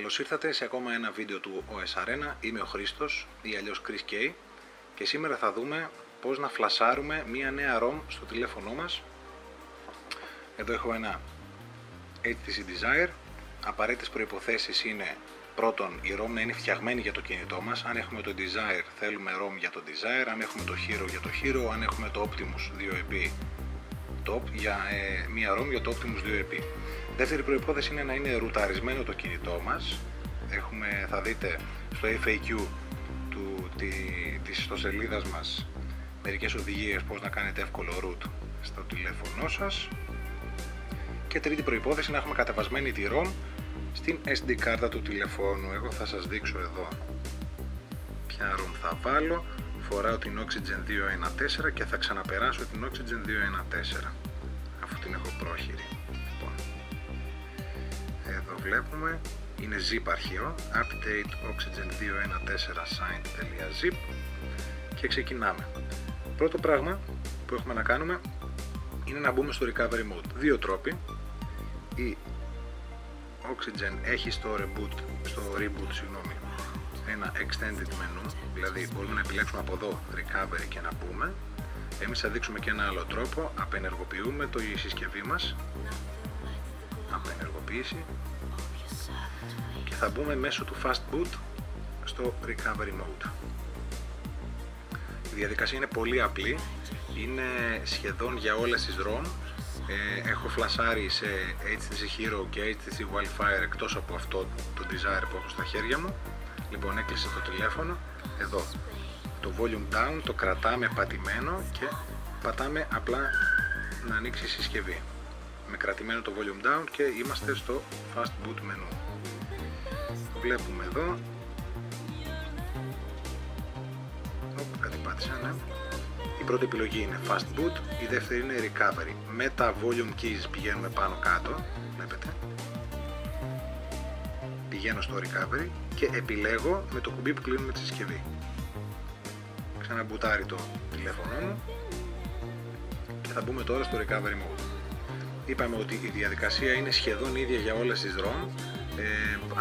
Καλώς ήρθατε σε ακόμα ένα βίντεο του OS Arena. Είμαι ο Χρήστος ή αλλιώς Chris K και σήμερα θα δούμε πώς να φλασάρουμε μία νέα ROM στο τηλέφωνο μας. Εδώ έχω ένα HTC Desire. Απαραίτητες προϋποθέσεις είναι πρώτον η ROM να είναι φτιαγμένη για το κινητό μας. Αν έχουμε το Desire θέλουμε ROM για το Desire, αν έχουμε το Hero για το Hero, αν έχουμε το Optimus 2EP Top για μία ROM για το Optimus 2EP. Δεύτερη προϋπόθεση είναι να είναι ρουταρισμένο το κινητό μας. Θα δείτε στο FAQ της ιστοσελίδας μας μερικές οδηγίες πώς να κάνετε εύκολο root στο τηλέφωνό σας. Και τρίτη προϋπόθεση να έχουμε κατεβασμένη τη ROM στην SD κάρτα του τηλεφώνου. Εγώ θα σας δείξω εδώ ποια ROM θα βάλω. Φοράω την Oxygen 214 και θα ξαναπεράσω την Oxygen 214 αφού την έχω πρόχειρη. Εδώ βλέπουμε, είναι zip αρχείο, update oxygen 214 signed.zip και ξεκινάμε. Πρώτο πράγμα που έχουμε να κάνουμε είναι να μπούμε στο recovery mode. Δύο τρόποι. Η Oxygen έχει στο reboot ένα extended menu, δηλαδή μπορούμε να επιλέξουμε από εδώ recovery και να μπούμε. Εμείς θα δείξουμε και ένα άλλο τρόπο, απενεργοποιούμε η συσκευή μας, απενεργοποίηση, και θα μπούμε μέσω του fast boot στο recovery mode. Η διαδικασία είναι πολύ απλή, είναι σχεδόν για όλες τις ROM. Έχω φλασάρει σε HTC Hero και HTC Wildfire εκτός από αυτό το Desire που έχω στα χέρια μου. Λοιπόν, έκλεισε το τηλέφωνο, εδώ το volume down το κρατάμε πατημένο και πατάμε απλά να ανοίξει η συσκευή με κρατημένο το volume down και είμαστε στο fast boot menu. Βλέπουμε εδώ, κάτι πάτησα, ναι. Η πρώτη επιλογή είναι fast boot, η δεύτερη είναι recovery. Με τα volume keys πηγαίνουμε πάνω κάτω, βλέπετε. Πηγαίνω στο recovery και επιλέγω με το κουμπί που κλείνουμε τη συσκευή. Ξαναμπουτάρει το τηλέφωνο μου και θα μπούμε τώρα στο recovery mode. Είπαμε ότι η διαδικασία είναι σχεδόν ίδια για όλες τις ROM.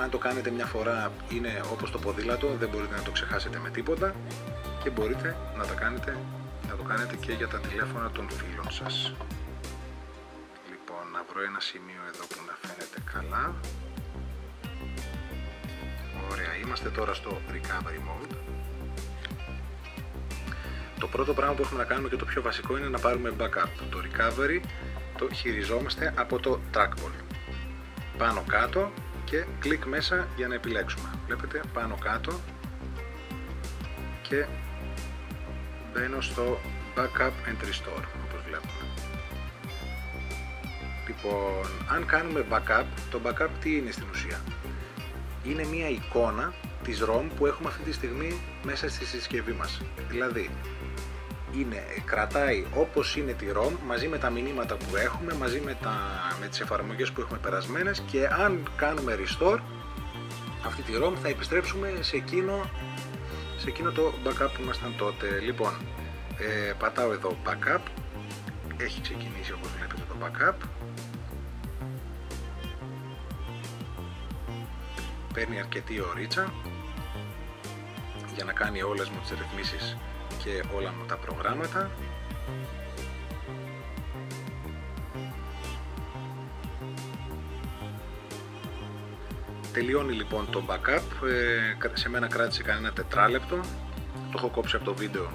Αν το κάνετε μια φορά είναι όπως το ποδήλατο, δεν μπορείτε να το ξεχάσετε με τίποτα και μπορείτε να το κάνετε και για τα τηλέφωνα των φίλων σας. Λοιπόν, να βρω ένα σημείο εδώ που να φαίνεται καλά. Ωραία, είμαστε τώρα στο recovery mode. Το πρώτο πράγμα που έχουμε να κάνουμε και το πιο βασικό είναι να πάρουμε backup. Το recovery το χειριζόμαστε από το trackball. Πάνω κάτω και κλικ μέσα για να επιλέξουμε. Βλέπετε, πάνω κάτω και μπαίνω στο backup and restore, όπως βλέπουμε. Λοιπόν, αν κάνουμε backup, το backup τι είναι στην ουσία? Είναι μια εικόνα της ROM που έχουμε αυτή τη στιγμή μέσα στη συσκευή μας. Δηλαδή, κρατάει όπως είναι τη ROM μαζί με τα μηνύματα που έχουμε, μαζί με τις εφαρμογές που έχουμε περασμένες, και αν κάνουμε restore αυτή τη ROM θα επιστρέψουμε σε εκείνο το backup που ήμασταν τότε. Λοιπόν, πατάω εδώ backup, έχει ξεκινήσει όπως βλέπετε το backup, παίρνει αρκετή ωρίτσα για να κάνει όλες μου τις ρυθμίσεις και όλα μου τα προγράμματα. Τελειώνει λοιπόν το backup, σε μένα κράτησε κανένα τετράλεπτο, το έχω κόψει από το βίντεο,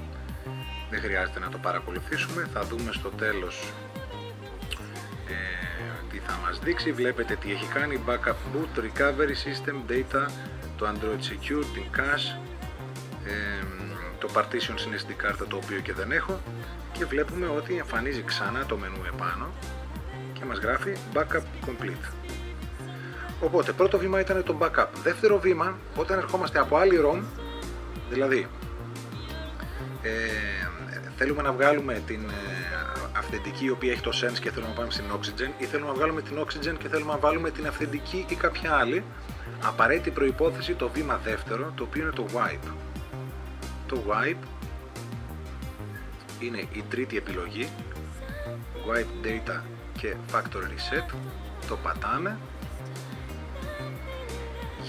δεν χρειάζεται να το παρακολουθήσουμε. Θα δούμε στο τέλος τι θα μας δείξει. Βλέπετε τι έχει κάνει: backup boot, recovery system, data, το Android Secure, την cache, το partition στην SD κάρτα, το οποίο και δεν έχω, και βλέπουμε ότι εμφανίζει ξανά το μενού επάνω και μας γράφει backup complete. Οπότε πρώτο βήμα ήταν το backup. Δεύτερο βήμα, όταν ερχόμαστε από άλλη ROM, δηλαδή θέλουμε να βγάλουμε την αυθεντική η οποία έχει το Sense και θέλουμε να πάμε στην Oxygen, ή θέλουμε να βγάλουμε την Oxygen και θέλουμε να βάλουμε την αυθεντική ή κάποια άλλη, απαραίτητη προϋπόθεση το βήμα δεύτερο, το οποίο είναι το wipe. Το wipe είναι η τρίτη επιλογή, wipe data και factory reset. Το πατάμε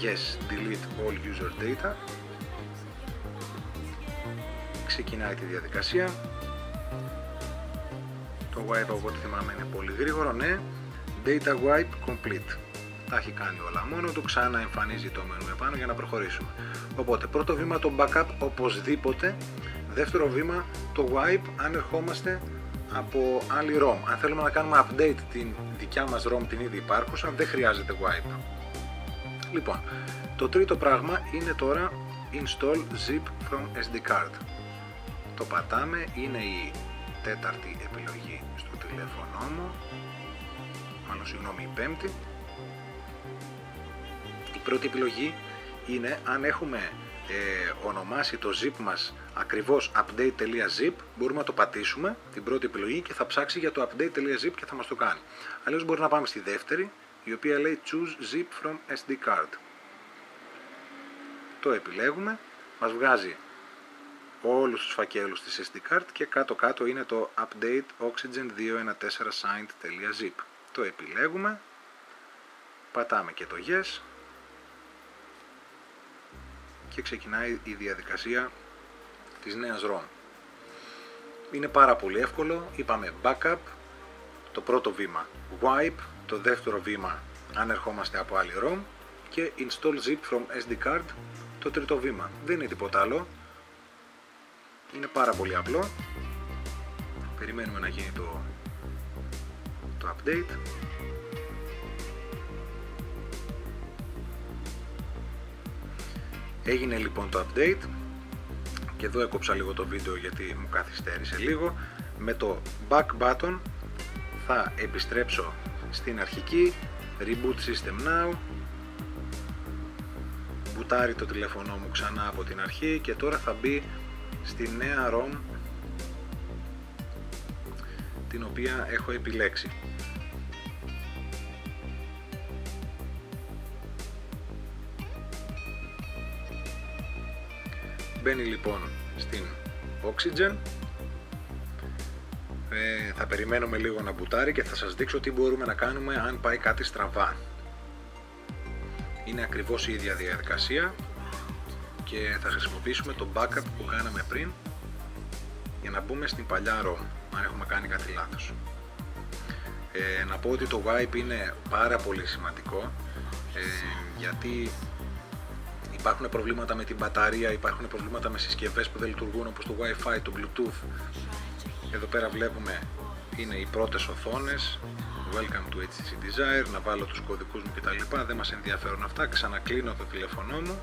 Yes, delete all user data. Ξεκινάει τη διαδικασία. Το wipe από ό,τι θυμάμαι είναι πολύ γρήγορο, ναι. Data wipe complete. Τα έχει κάνει όλα μόνο του, ξανά εμφανίζει το μενού επάνω για να προχωρήσουμε. Οπότε πρώτο βήμα το backup οπωσδήποτε. Δεύτερο βήμα το wipe αν ερχόμαστε από άλλη ROM. Αν θέλουμε να κάνουμε update την δικιά μας ROM, την ήδη υπάρχουσα, δεν χρειάζεται wipe. Λοιπόν, το τρίτο πράγμα είναι τώρα install zip from SD card. Το πατάμε, είναι η τέταρτη επιλογή στο τηλέφωνο μου, μάλλον συγγνώμη, η πέμπτη. Η πρώτη επιλογή είναι αν έχουμε ονομάσει το zip μας ακριβώς update.zip, μπορούμε να το πατήσουμε την πρώτη επιλογή και θα ψάξει για το update.zip και θα μας το κάνει. Αλλιώς μπορεί να πάμε στη δεύτερη, η οποία λέει choose zip from SD card. Το επιλέγουμε, μας βγάζει όλους τους φακέλους της SD card και κάτω είναι το update oxygen 214 signed.zip. Το επιλέγουμε, πατάμε και το yes και ξεκινάει η διαδικασία της νέας ROM. Είναι πάρα πολύ εύκολο, είπαμε backup, το πρώτο βήμα wipe, το δεύτερο βήμα αν ερχόμαστε από άλλη ROM και install zip from SD card, το τρίτο βήμα. Δεν είναι τίποτα άλλο, είναι πάρα πολύ απλό. Περιμένουμε να γίνει το update. Έγινε λοιπόν το update και εδώ έκοψα λίγο το βίντεο γιατί μου καθυστέρησε λίγο. Με το back button θα επιστρέψω στην αρχική, reboot system now, μπουτάρει το τηλέφωνο μου ξανά από την αρχή και τώρα θα μπει στη νέα ROM την οποία έχω επιλέξει. Μπαίνει λοιπόν στην Oxygen, θα περιμένουμε λίγο να μπουτάρει και θα σας δείξω τι μπορούμε να κάνουμε αν πάει κάτι στραβά. Είναι ακριβώς η ίδια διαδικασία και θα χρησιμοποιήσουμε το backup που κάναμε πριν για να μπούμε στην παλιά ROM αν έχουμε κάνει κάτι λάθος. Να πω ότι το wipe είναι πάρα πολύ σημαντικό γιατί υπάρχουν προβλήματα με την μπαταρία, υπάρχουν προβλήματα με συσκευές που δεν λειτουργούν όπως το Wi-Fi, το Bluetooth. Εδώ πέρα βλέπουμε είναι οι πρώτες οθόνες, Welcome to HTC Desire, να βάλω τους κωδικούς μου κτλ. Δεν μας ενδιαφέρουν αυτά, ξανακλίνω το τηλέφωνό μου,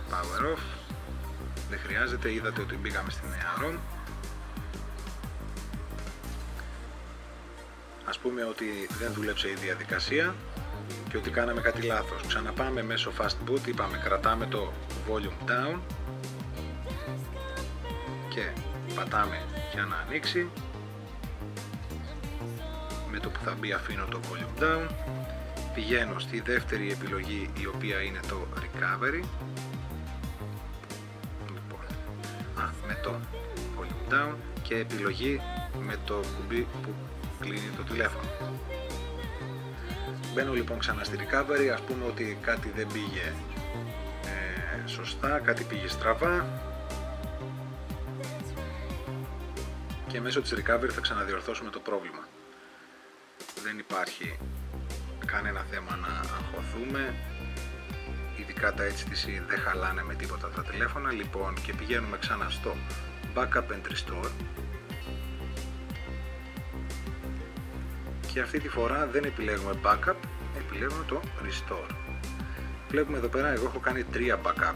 Power off, δεν χρειάζεται, είδατε ότι μπήκαμε στη νέα ROM. Ας πούμε ότι δεν δούλεψε η διαδικασία και ότι κάναμε κάτι λάθος. Ξαναπάμε μέσω fast boot, είπαμε κρατάμε το volume down και πατάμε για να ανοίξει. Με το που θα μπει αφήνω το volume down, πηγαίνω στη δεύτερη επιλογή η οποία είναι το recovery. Λοιπόν, με το volume down και επιλογή με το κουμπί που κλείνει το τηλέφωνο. Μπαίνω λοιπόν ξανά στη recovery, ας πούμε ότι κάτι δεν πήγε σωστά, κάτι πήγε στραβά και μέσω της recovery θα ξαναδιορθώσουμε το πρόβλημα. Δεν υπάρχει κανένα θέμα να αγχωθούμε, ειδικά τα HTC δεν χαλάνε με τίποτα τα τηλέφωνα. Λοιπόν, και πηγαίνουμε ξανά στο backup and restore και αυτή τη φορά δεν επιλέγουμε backup, επιλέγουμε το restore. Βλέπουμε εδώ πέρα, εγώ έχω κάνει 3 backup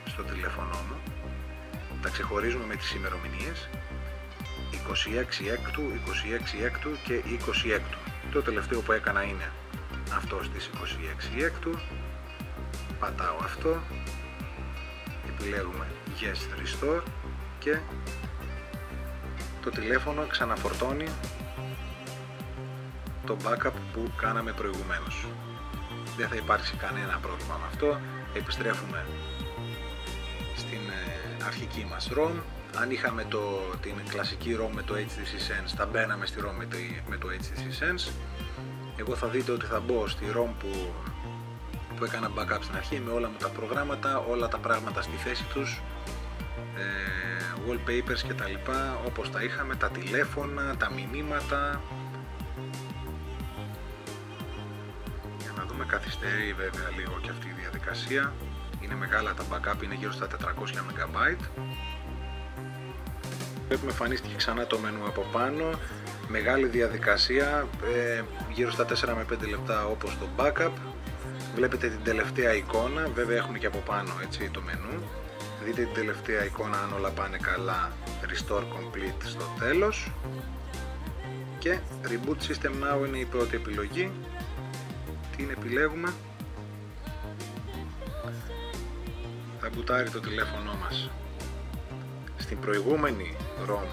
στο τηλέφωνο μου, τα ξεχωρίζουμε με τις ημερομηνίες, 26/6, 26/6 και 20/6. Το τελευταίο που έκανα είναι αυτό στις 26/6, πατάω αυτό, επιλέγουμε yes restore και το τηλέφωνο ξαναφορτώνει το backup που κάναμε προηγουμένως. Δεν θα υπάρξει κανένα πρόβλημα με αυτό. Επιστρέφουμε στην αρχική μας ROM. Αν είχαμε την κλασική ROM με το HTC Sense, θα μπαίναμε στη ROM με το HTC Sense. Εγώ θα δείτε ότι θα μπω στη ROM που που έκανα backup στην αρχή με όλα μου τα προγράμματα, όλα τα πράγματα στη θέση τους, wallpapers και τα λοιπά όπως τα είχαμε, τα τηλέφωνα, τα μηνύματα. Για να δούμε, καθυστερεί βέβαια λίγο και αυτή η διαδικασία. Είναι μεγάλα τα backup, είναι γύρω στα 400 MB. Βλέπουμε εμφανίστηκε ξανά το μενού από πάνω. Μεγάλη διαδικασία, γύρω στα 4 με 5 λεπτά όπως το backup. Βλέπετε την τελευταία εικόνα, βέβαια έχουμε και από πάνω έτσι το μενού. Δείτε την τελευταία εικόνα αν όλα πάνε καλά, Restore Complete στο τέλος. Και Reboot System Now είναι η πρώτη επιλογή. Την επιλέγουμε. Θα μπουτάρει το τηλέφωνο μας. Στην προηγούμενη ROM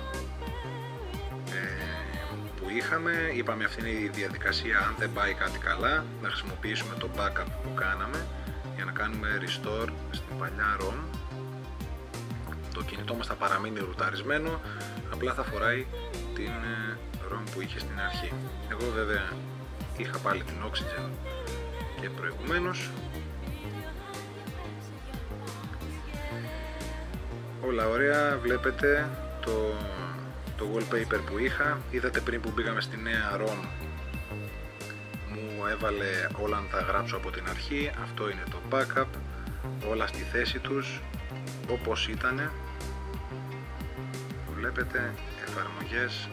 που είχαμε, είπαμε αυτή είναι η διαδικασία, αν δεν πάει κάτι καλά να χρησιμοποιήσουμε το backup που κάναμε για να κάνουμε restore στην παλιά ROM. Το κινητό μας θα παραμείνει ρουταρισμένο, απλά θα φοράει την ROM που είχε στην αρχή. Εγώ βέβαια είχα πάλι την Oxygen και προηγουμένως. Όλα ωραία, βλέπετε το wallpaper που είχα. Είδατε πριν που μπήκαμε στη νέα ROM μου έβαλε όλα να τα γράψω από την αρχή. Αυτό είναι το backup, όλα στη θέση τους όπως ήτανε. Βλέπετε εφαρμογές.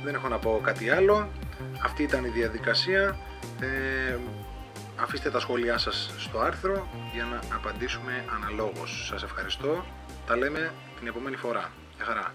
Δεν έχω να πω κάτι άλλο. Αυτή ήταν η διαδικασία. Αφήστε τα σχόλιά σας στο άρθρο για να απαντήσουμε αναλόγως. Σας ευχαριστώ. Τα λέμε την επόμενη φορά. Γεια χαρά.